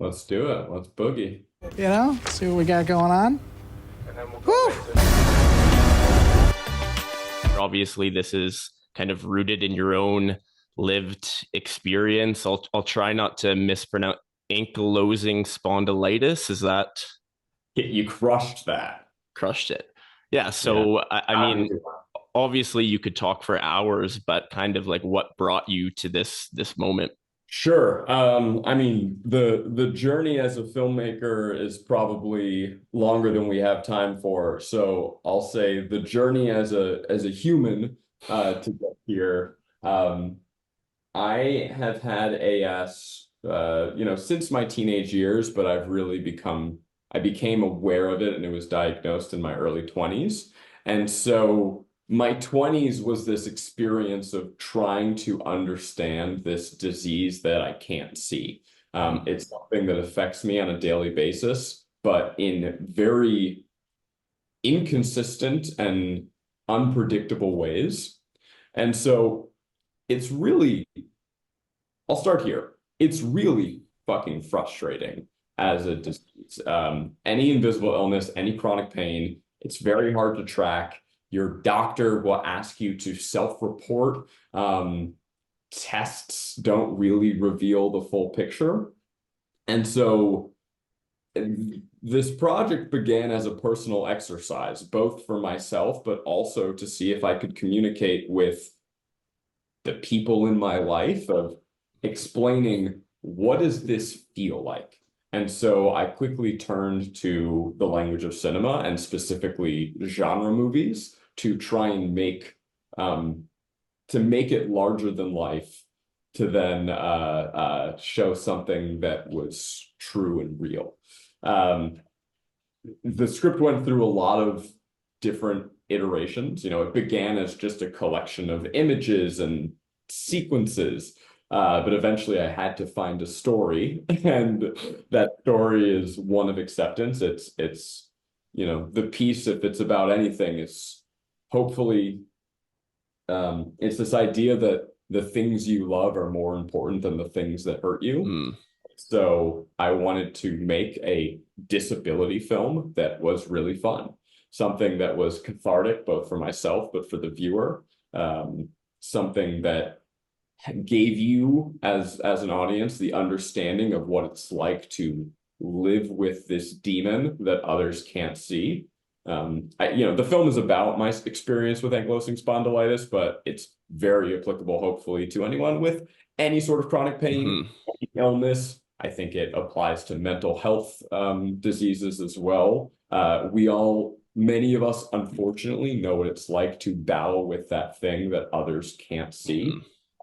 Let's do it. Let's boogie. See what we got going on. And then we'll go Woo! right to Obviously, this is kind of rooted in your own lived experience. I'll try not to mispronounce ankylosing spondylitis. Is that You crushed that. crushed it? Yeah. Yeah. So I mean, obviously you could talk for hours, but kind of like what brought you to this moment? Sure. I mean, the journey as a filmmaker is probably longer than we have time for. So I'll say the journey as a human to get here. I have had AS, since my teenage years, but I became aware of it, and it was diagnosed in my early 20s. And so my 20s was this experience of trying to understand this disease that I can't see. It's something that affects me on a daily basis, but in very inconsistent and unpredictable ways. And so it's really, I'll start here. It's really fucking frustrating as a disease. Any invisible illness, any chronic pain, it's very hard to track. Your doctor will ask you to self-report. Tests don't really reveal the full picture. And so this project began as a personal exercise, both for myself, but also to see if I could communicate with the people in my life of explaining, what does this feel like? And so I quickly turned to the language of cinema, and specifically genre movies, to try and make it larger than life, to then show something that was true and real. The script went through a lot of different iterations. It began as just a collection of images and sequences, but eventually I had to find a story, and that story is one of acceptance. It's the piece, if it's about anything, is hopefully it's this idea that the things you love are more important than the things that hurt you. So I wanted to make a disability film that was really fun, something that was cathartic, both for myself, but for the viewer, something that gave you as an audience the understanding of what it's like to live with this demon that others can't see. The film is about my experience with ankylosing spondylitis, but it's very applicable, hopefully, to anyone with any sort of chronic pain, illness. I think it applies to mental health diseases as well. Many of us, unfortunately, know what it's like to battle with that thing that others can't see.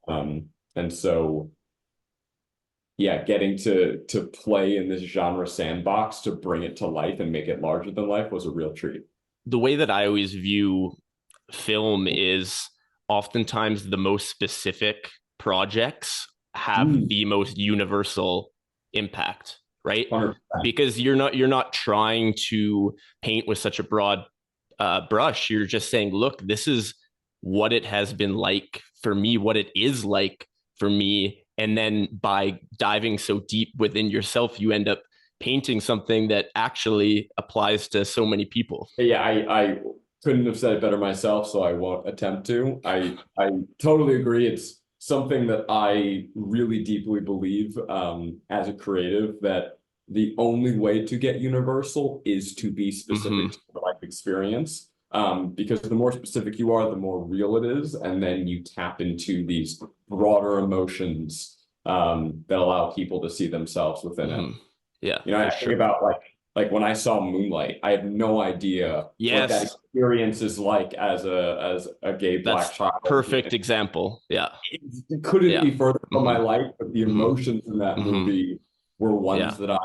And so, yeah, getting to play in this genre sandbox to bring it to life and make it larger than life was a real treat. The way that I always view film is oftentimes the most specific projects have the most universal impact, right? 100%. Because you're not trying to paint with such a broad brush. You're just saying, look, this is what it has been like for me, what it is like for me. And then by diving so deep within yourself, you end up painting something that actually applies to so many people. Yeah, I couldn't have said it better myself, so I won't attempt to. I totally agree. It's something that I really deeply believe as a creative, that the only way to get universal is to be specific to the life experience. Because the more specific you are, the more real it is. And then you tap into these broader emotions that allow people to see themselves within it. Yeah. I think about like when I saw Moonlight, I had no idea what that experience is like as a gay Black child. Perfect example. Yeah. It couldn't be further from my life, but the emotions in that movie were ones that I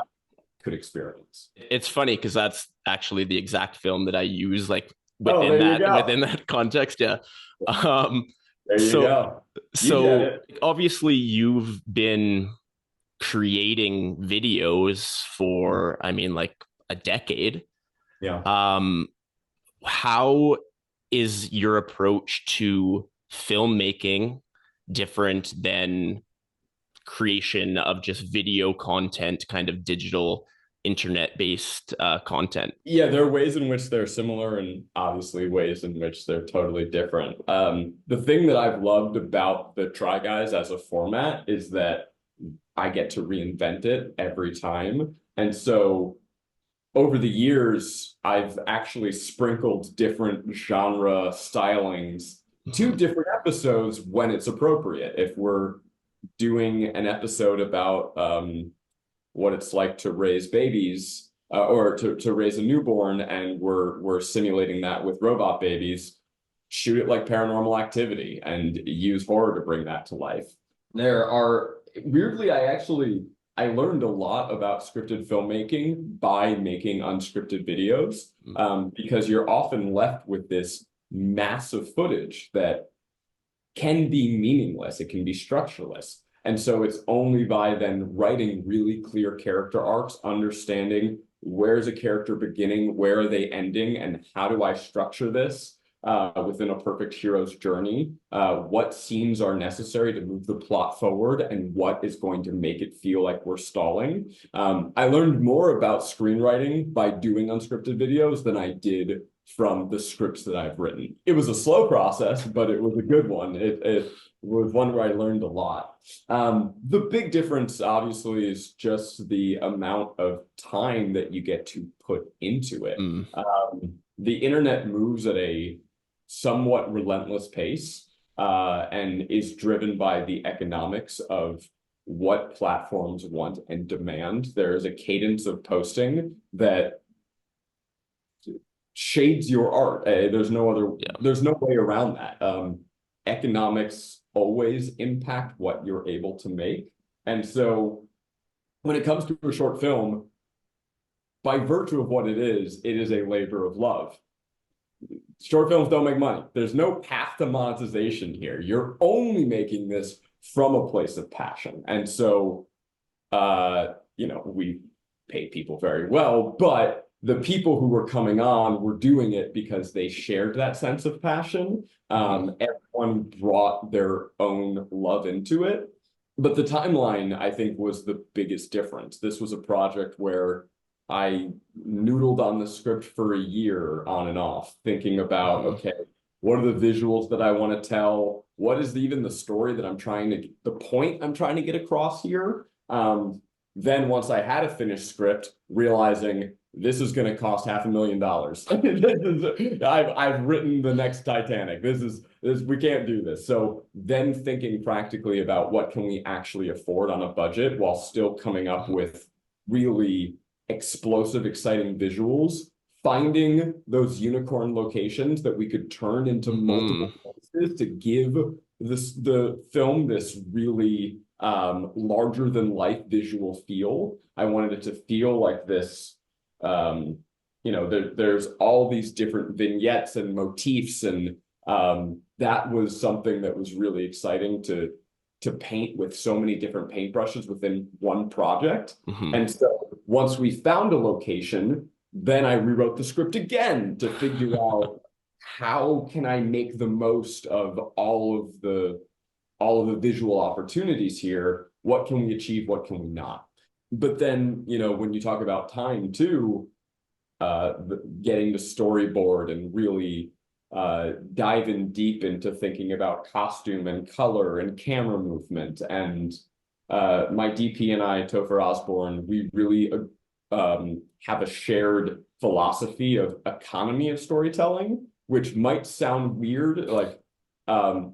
could experience. It's funny because that's actually the exact film that I use, like within that context. Yeah. There you go. So obviously you've been creating videos for, I mean, like a decade. Yeah. How is your approach to filmmaking different than creation of just video content, kind of digital internet-based content? Yeah, there are ways in which they're similar and obviously ways in which they're totally different. The thing that I've loved about the Try Guys as a format is that I get to reinvent it every time. And so over the years, I've actually sprinkled different genre stylings to different episodes when it's appropriate. If we're doing an episode about what it's like to raise babies or to raise a newborn, and we're simulating that with robot babies, shoot it like Paranormal Activity and use horror to bring that to life. There are weirdly, I learned a lot about scripted filmmaking by making unscripted videos, because you're often left with this massive footage that can be meaningless. It can be structureless. And so it's only by then writing really clear character arcs, understanding where's a character beginning, where are they ending, and how do I structure this within a perfect hero's journey, what scenes are necessary to move the plot forward, and what is going to make it feel like we're stalling. I learned more about screenwriting by doing unscripted videos than I did from the scripts that I've written. It was a slow process, but it was a good one. It was one where I learned a lot. The big difference, obviously, is just the amount of time that you get to put into it. The internet moves at a somewhat relentless pace and is driven by the economics of what platforms want and demand. There is a cadence of posting that shades your art. There's no way around that. Economics always impact what you're able to make. And so when it comes to a short film, by virtue of what it is a labor of love. Short films don't make money. There's no path to monetization here. You're only making this from a place of passion. And so, we pay people very well, but the people who were coming on were doing it because they shared that sense of passion. Everyone brought their own love into it. But the timeline, I think, was the biggest difference. This was a project where I noodled on the script for a year on and off, thinking about, okay, what are the visuals that I want to tell? What is even the story that the point I'm trying to get across here? Then once I had a finished script, realizing this is going to cost $500,000. I've written the next Titanic. We can't do this. So then thinking practically about what can we actually afford on a budget while still coming up with really explosive, exciting visuals, finding those unicorn locations that we could turn into multiple places to give the film this really larger than life visual feel. I wanted it to feel like this, there's all these different vignettes and motifs, and that was something that was really exciting to paint with so many different paintbrushes within one project. And so once we found a location, then I rewrote the script again to figure out how can I make the most of all of the visual opportunities here. What can we achieve? What can we not? But then, when you talk about time too, getting the storyboard and really diving deep into thinking about costume and color and camera movement. And my DP and I, Topher Osborne, we really have a shared philosophy of economy of storytelling, which might sound weird. Like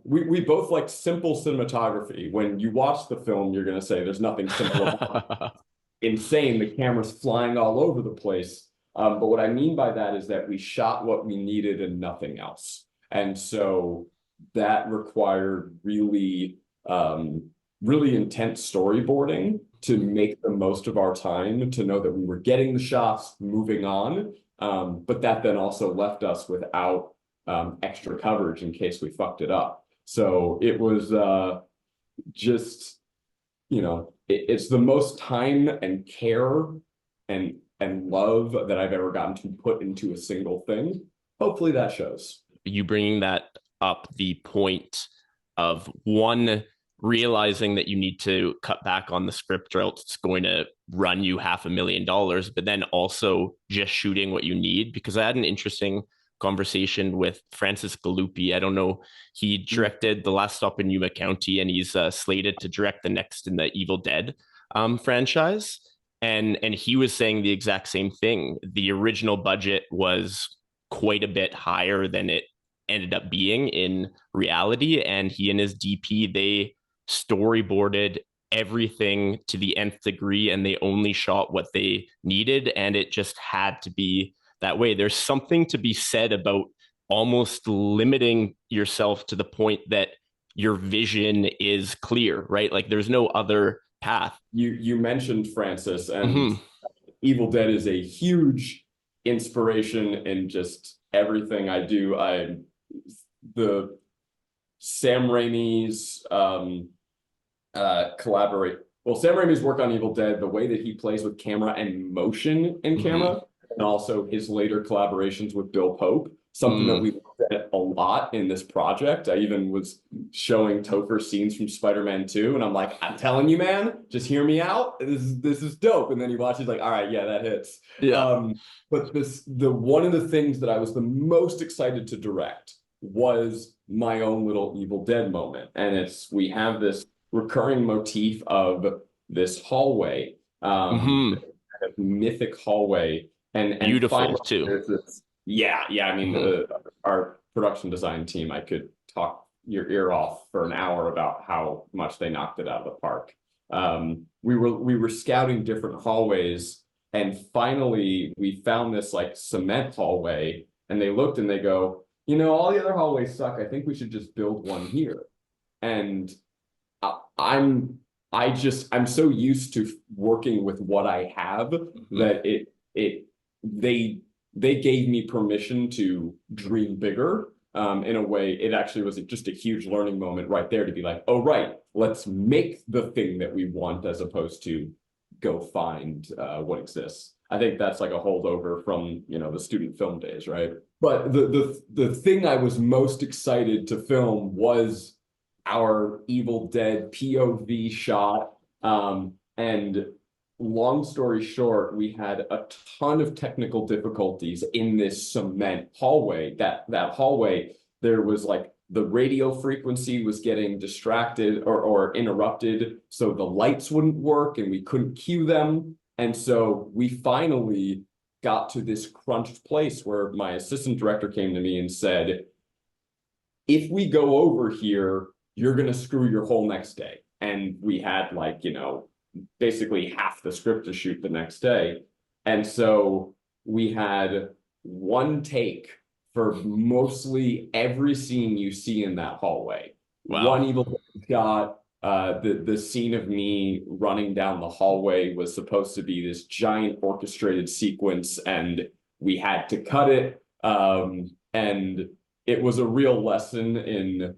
we both like simple cinematography. When you watch the film, you're going to say there's nothing simple about it. Insane. The camera's flying all over the place. But what I mean by that is that we shot what we needed and nothing else. And so that required really, really intense storyboarding to make the most of our time, to know that we were getting the shots, moving on. But that then also left us without extra coverage in case we fucked it up. So it was just, it's the most time and care and love that I've ever gotten to put into a single thing. Hopefully that shows. You bringing that up, the point of one realizing that you need to cut back on the script or else it's going to run you $500,000, but then also just shooting what you need. Because I had an interesting conversation with Francis Galuppi. I don't know. He directed The Last Stop in Yuma County, and he's slated to direct the next in the Evil Dead franchise. And he was saying the exact same thing. The original budget was quite a bit higher than it ended up being in reality. And he and his DP, they storyboarded everything to the nth degree, and they only shot what they needed, and it just had to be that way. There's something to be said about almost limiting yourself to the point that your vision is clear, right? Like there's no other path. You mentioned Francis, and Mhm. Evil Dead is a huge inspiration in just everything I do. The Sam Raimi's collaborate. Well, Sam Raimi's work on Evil Dead, the way that he plays with camera and motion in camera, and also his later collaborations with Bill Pope, something that we looked at a lot in this project. I even was showing Topher scenes from Spider-Man 2, and I'm like, I'm telling you, man, just hear me out. This is dope. And then he watches like, all right, yeah, that hits. Yeah. But the one of the things that I was the most excited to direct was my own little Evil Dead moment. And we have this recurring motif of this hallway, kind of mythic hallway, and Beautiful too. Yeah. I mean, our production design team, I could talk your ear off for an hour about how much they knocked it out of the park. We were scouting different hallways, and finally we found this like cement hallway, and they looked and they go, all the other hallways suck. I think we should just build one here. And I'm so used to working with what I have that they gave me permission to dream bigger. In a way, it actually was just a huge learning moment right there to be like, oh, right, let's make the thing that we want as opposed to go find what exists. I think that's like a holdover from, the student film days, right? But the thing I was most excited to film was our Evil Dead POV shot. And long story short, we had a ton of technical difficulties in this cement hallway. That hallway, there was like the radio frequency was getting distracted or interrupted, so the lights wouldn't work and we couldn't cue them. And so we finally got to this crunched place where my assistant director came to me and said, if we go over here, you're going to screw your whole next day. And we had like, basically half the script to shoot the next day. And so we had one take for mostly every scene you see in that hallway. Wow. One Evil Dead shot. The scene of me running down the hallway was supposed to be this giant orchestrated sequence, and we had to cut it. And it was a real lesson in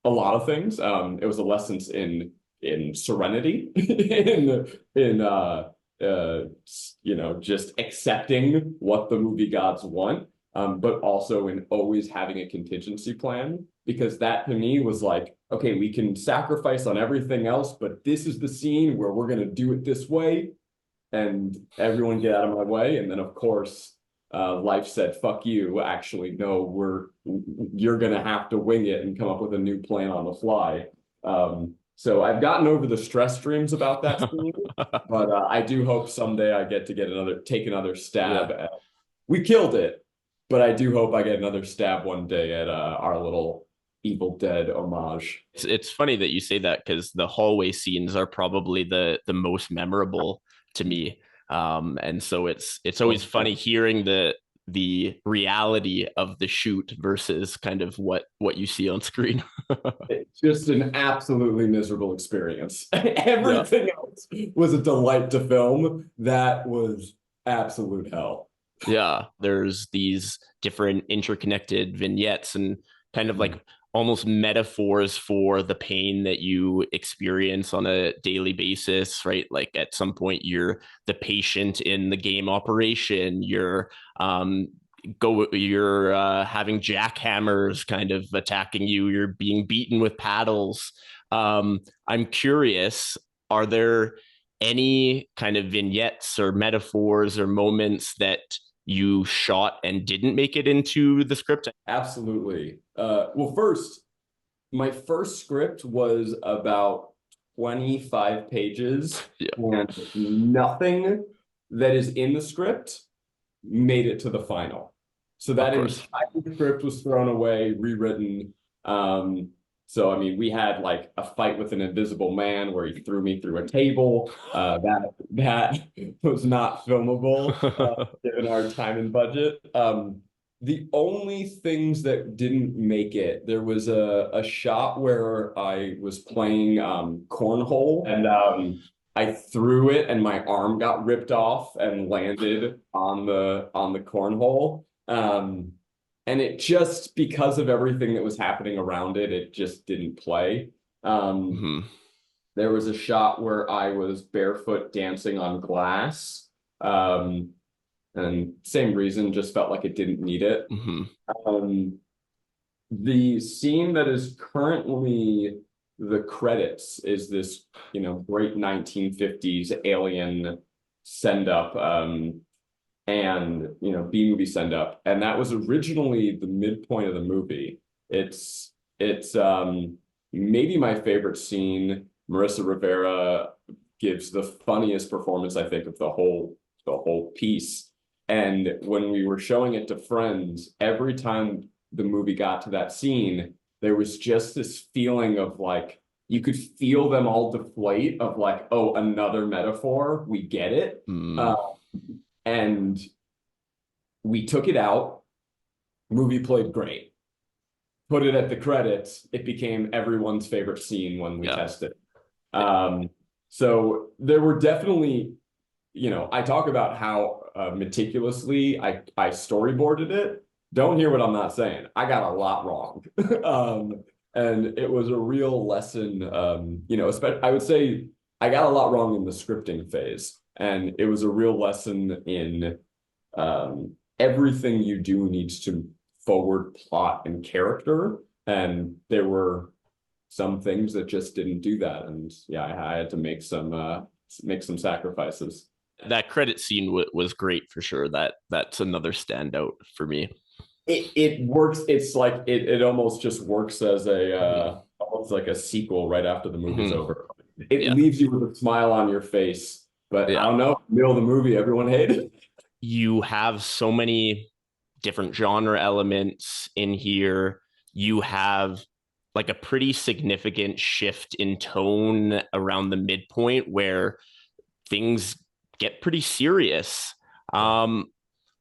a lot of things. It was a lesson in serenity, just accepting what the movie gods want, but also in always having a contingency plan, because that to me was like, okay, we can sacrifice on everything else, but this is the scene where we're going to do it this way, and everyone get out of my way. And then of course, life said, fuck you. Actually, no, you're going to have to wing it and come up with a new plan on the fly. So I've gotten over the stress streams about that scene, but I do hope someday I get to take another stab at, we killed it, but I do hope I get another stab one day at our little Evil Dead homage. It's funny that you say that, because the hallway scenes are probably the most memorable to me. And so it's always funny hearing the reality of the shoot versus kind of what you see on screen. It's just an absolutely miserable experience. Everything else was a delight to film. That was absolute hell. Yeah, there's these different interconnected vignettes and kind of like almost metaphors for the pain that you experience on a daily basis, right? Like at some point you're the patient in the game operation, you're having jackhammers kind of attacking you, you're being beaten with paddles. I'm curious, are there any kind of vignettes or metaphors or moments that you shot and didn't make it into the script? Absolutely. Well, first, my first script was about 25 pages, Yeah. and nothing that is in the script made it to the final. So that entire script was thrown away, rewritten. So I mean, we had like a fight with an invisible man where he threw me through a table. That was not filmable, given our time and budget. The only things that didn't make it, there was a shot where I was playing cornhole, and I threw it and my arm got ripped off and landed on the cornhole. And it just, because of everything that was happening around it, it just didn't play. Mhm. There was a shot where I was barefoot dancing on glass. And same reason, just felt like it didn't need it. Mhm. Um, the scene that is currently the credits is this, great 1950s alien send up, and B-movie send up, and that was originally the midpoint of the movie. It's maybe my favorite scene. Marissa Rivera gives the funniest performance, I think, of the whole piece. And when we were showing it to friends, every time the movie got to that scene, there was just this feeling of like, you could feel them all deflate of like, oh, another metaphor, we get it. Mm. And we took it out, movie played great. Put it at the credits, it became everyone's favorite scene when we tested. So there were definitely, I talk about how meticulously I storyboarded it. Don't hear what I'm not saying. I got a lot wrong. And it was a real lesson, especially, I would say I got a lot wrong in the scripting phase. And it was a real lesson in everything you do needs to forward plot and character. And there were some things that just didn't do that. And yeah, I had to make some sacrifices. That credit scene was great for sure. That's another standout for me. It works. It's like it almost just works as almost like a sequel right after the movie's over. It leaves you with a smile on your face, but I don't know, middle of the movie, everyone hated it. You have so many different genre elements in here. You have like a pretty significant shift in tone around the midpoint where things get pretty serious.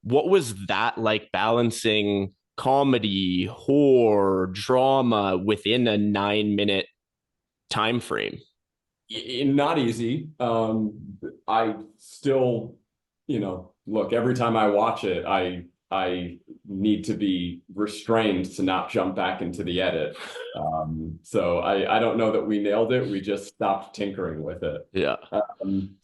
What was that like, balancing comedy, horror, drama within a 9-minute time frame? Not easy. I still, look, every time I watch it, I need to be restrained to not jump back into the edit. So I don't know that we nailed it. We just stopped tinkering with it. Yeah.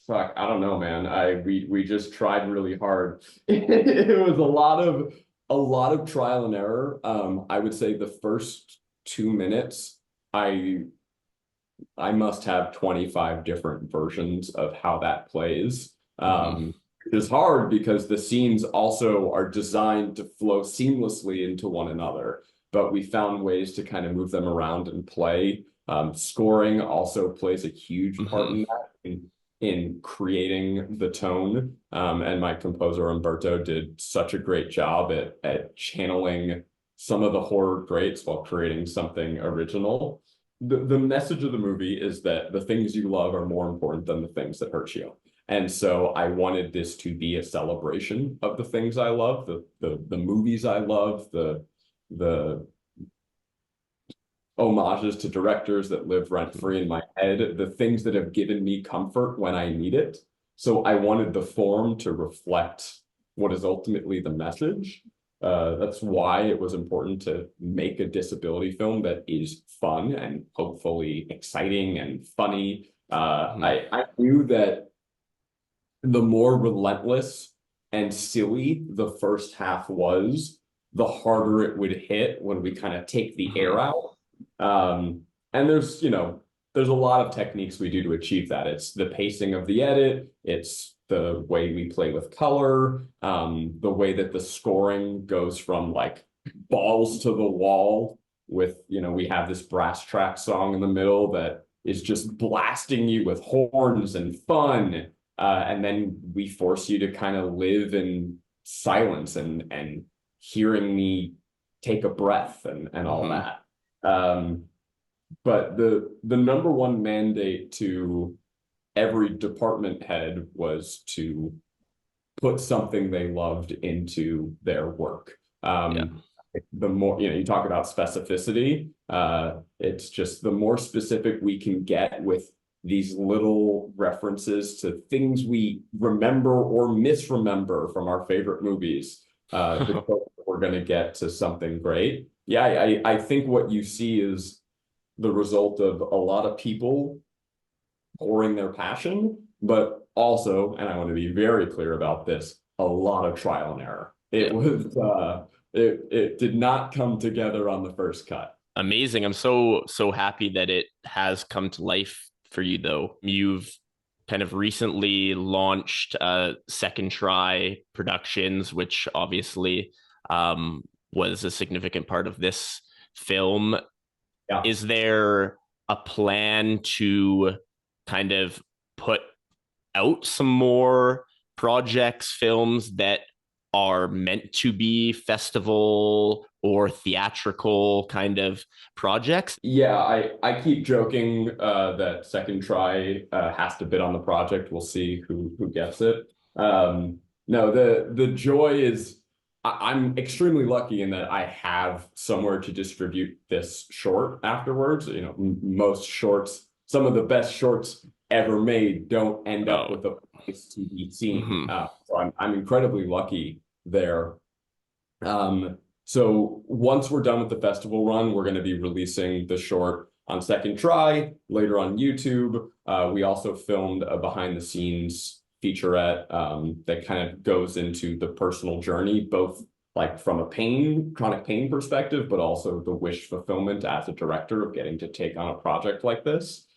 Fuck, I don't know, man. We just tried really hard. It was a lot of trial and error. I would say the first 2 minutes, I must have 25 different versions of how that plays. It is hard because the scenes also are designed to flow seamlessly into one another, but we found ways to kind of move them around and play. Scoring also plays a huge part in that, in creating the tone. And my composer Umberto did such a great job at channeling some of the horror greats while creating something original. The message of the movie is that the things you love are more important than the things that hurt you. And so I wanted this to be a celebration of the things I love, the movies I love, the homages to directors that live rent-free in my head, the things that have given me comfort when I need it. So I wanted the form to reflect what is ultimately the message. That's why it was important to make a disability film that is fun and hopefully exciting and funny. I knew that the more relentless and silly the first half was, the harder it would hit when we kind of take the air out. And there's, there's a lot of techniques we do to achieve that. It's the pacing of the edit, it's the way we play with color, the way that the scoring goes from like balls to the wall with, we have this brass track song in the middle that is just blasting you with horns and fun. And then we force you to kind of live in silence and hearing me take a breath and all that. But the number one mandate to every department head was to put something they loved into their work. The more, you talk about specificity, it's just the more specific we can get with these little references to things we remember or misremember from our favorite movies, the closer we're going to get to something great. Yeah, I think what you see is the result of a lot of people pouring their passion, but also, and I want to be very clear about this, a lot of trial and error. It was it did not come together on the first cut. Amazing. I'm so happy that it has come to life for you, though. You've kind of recently launched Second Try Productions, which obviously was a significant part of this film. Yeah. Is there a plan to kind of put out some more projects, films that are meant to be festival or theatrical kind of projects? Yeah, I keep joking that Second Try has to bid on the project. We'll see who gets it. No, the joy is I'm extremely lucky in that I have somewhere to distribute this short afterwards. Most shorts, some of the best shorts ever made don't end up with a place to be seen. So I'm incredibly lucky there. So once we're done with the festival run, we're going to be releasing the short on Second Try, later on YouTube. We also filmed a behind the scenes featurette that kind of goes into the personal journey, both like from a chronic pain perspective, but also the wish fulfillment as a director of getting to take on a project like this.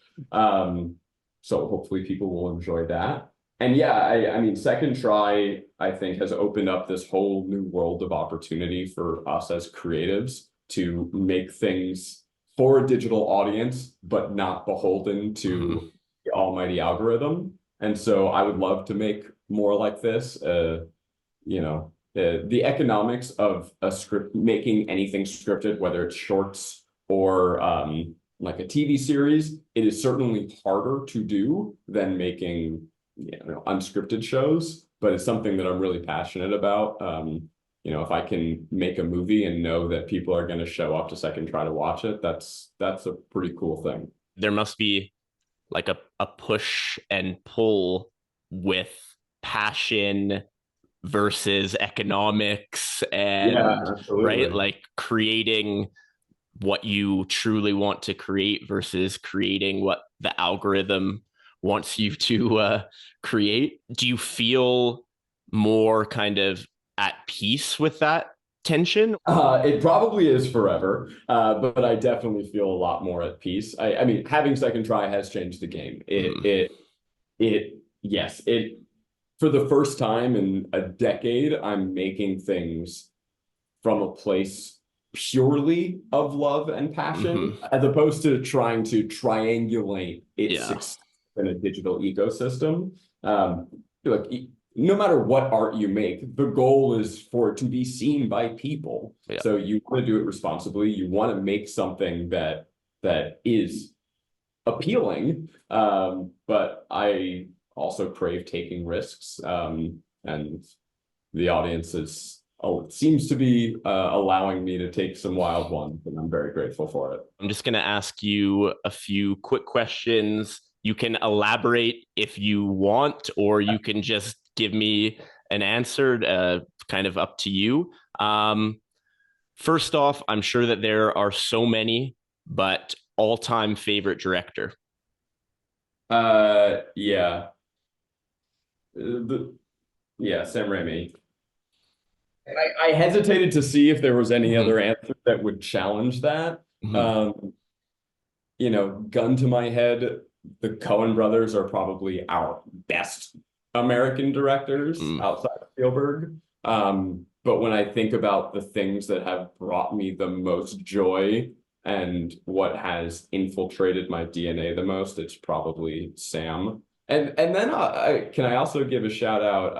So hopefully people will enjoy that. And yeah, I mean, Second Try, I think, has opened up this whole new world of opportunity for us as creatives to make things for a digital audience, but not beholden to the almighty algorithm. And so I would love to make more like this. The economics of a script, making anything scripted, whether it's shorts or like a TV series, it is certainly harder to do than making unscripted shows, but it's something that I'm really passionate about. If I can make a movie and know that people are going to show up to Second Try to watch it, that's a pretty cool thing. There must be like a push and pull with passion versus economics and right, like creating what you truly want to create versus creating what the algorithm wants you to create. Do you feel more kind of at peace with that tension? It probably is forever, but I definitely feel a lot more at peace. I mean, having Second Try has changed the game. Yes, for the first time in a decade, I'm making things from a place purely of love and passion, as opposed to trying to triangulate its success in a digital ecosystem. Look, no matter what art you make, the goal is for it to be seen by people. So you want to do it responsibly. You want to make something that is appealing, but I also crave taking risks, and the audience seems to be allowing me to take some wild ones, and I'm very grateful for it. I'm just going to ask you a few quick questions. You can elaborate if you want, or you can just give me an answer, kind of up to you. First off, I'm sure that there are so many, but all-time favorite director? Yeah. Sam Raimi. I hesitated to see if there was any other answer that would challenge that. gun to my head, the Coen brothers are probably our best American directors outside of Spielberg. But when I think about the things that have brought me the most joy and what has infiltrated my DNA the most, it's probably Sam. And then can I also give a shout out?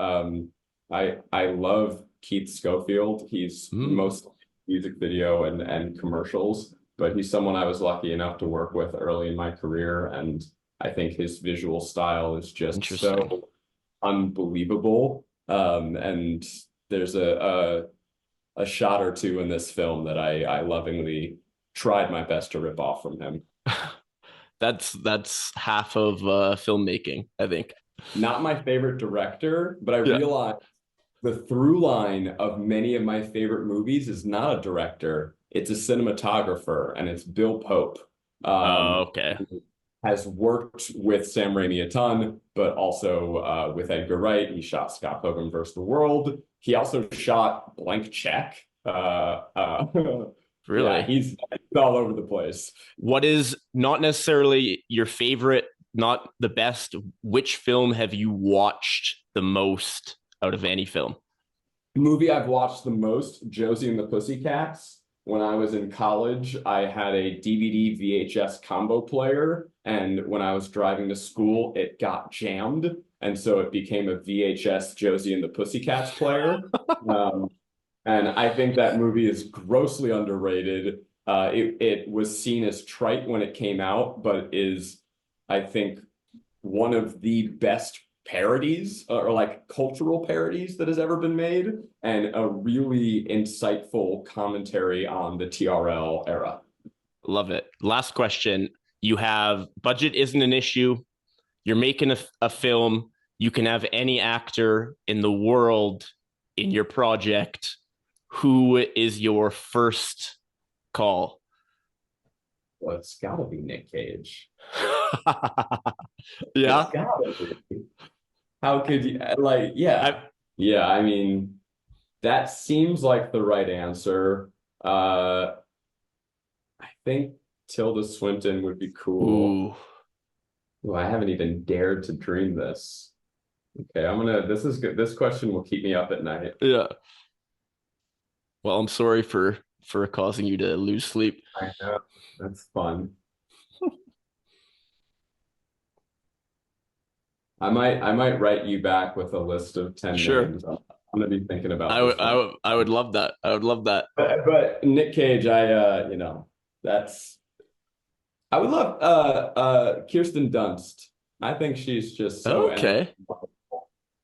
I love Keith Schofield. He's mostly music video and commercials, but he's someone I was lucky enough to work with early in my career, and I think his visual style is just so unbelievable. And there's a shot or two in this film that I lovingly tried my best to rip off from him. That's half of filmmaking, I think. Not my favorite director, but I realized the through line of many of my favorite movies is not a director, it's a cinematographer, and it's Bill Pope. Okay. Has worked with Sam Raimi a ton, but also with Edgar Wright. He shot Scott Pilgrim vs. the World. He also shot Blank Check. Really? Yeah, he's all over the place. What is not necessarily your favorite, not the best? Which film have you watched the most out of any film? The movie I've watched the most, Josie and the Pussycats. When I was in college, I had a DVD VHS combo player, and when I was driving to school, it got jammed, and so it became a VHS Josie and the Pussycats player. And I think that movie is grossly underrated. It was seen as trite when it came out, but is, I think, one of the best parodies or like cultural parodies that has ever been made, and a really insightful commentary on the TRL era. Love it. Last question. You have budget isn't an issue. You're making a film. You can have any actor in the world in your project. Who is your first call? Well, it's gotta be Nick Cage. Yeah. It's gotta be. How could you yeah, I mean, that seems like the right answer. I think Tilda Swinton would be cool. Ooh, I haven't even dared to dream this. Okay, this is good. This question will keep me up at night. Yeah. Well, I'm sorry for causing you to lose sleep. I know. That's fun. I might write you back with a list of 10 names. I'm gonna be thinking about this one. I would love that. I would love that. But Nick Cage, that's I would love Kirsten Dunst. I think she's just so okay.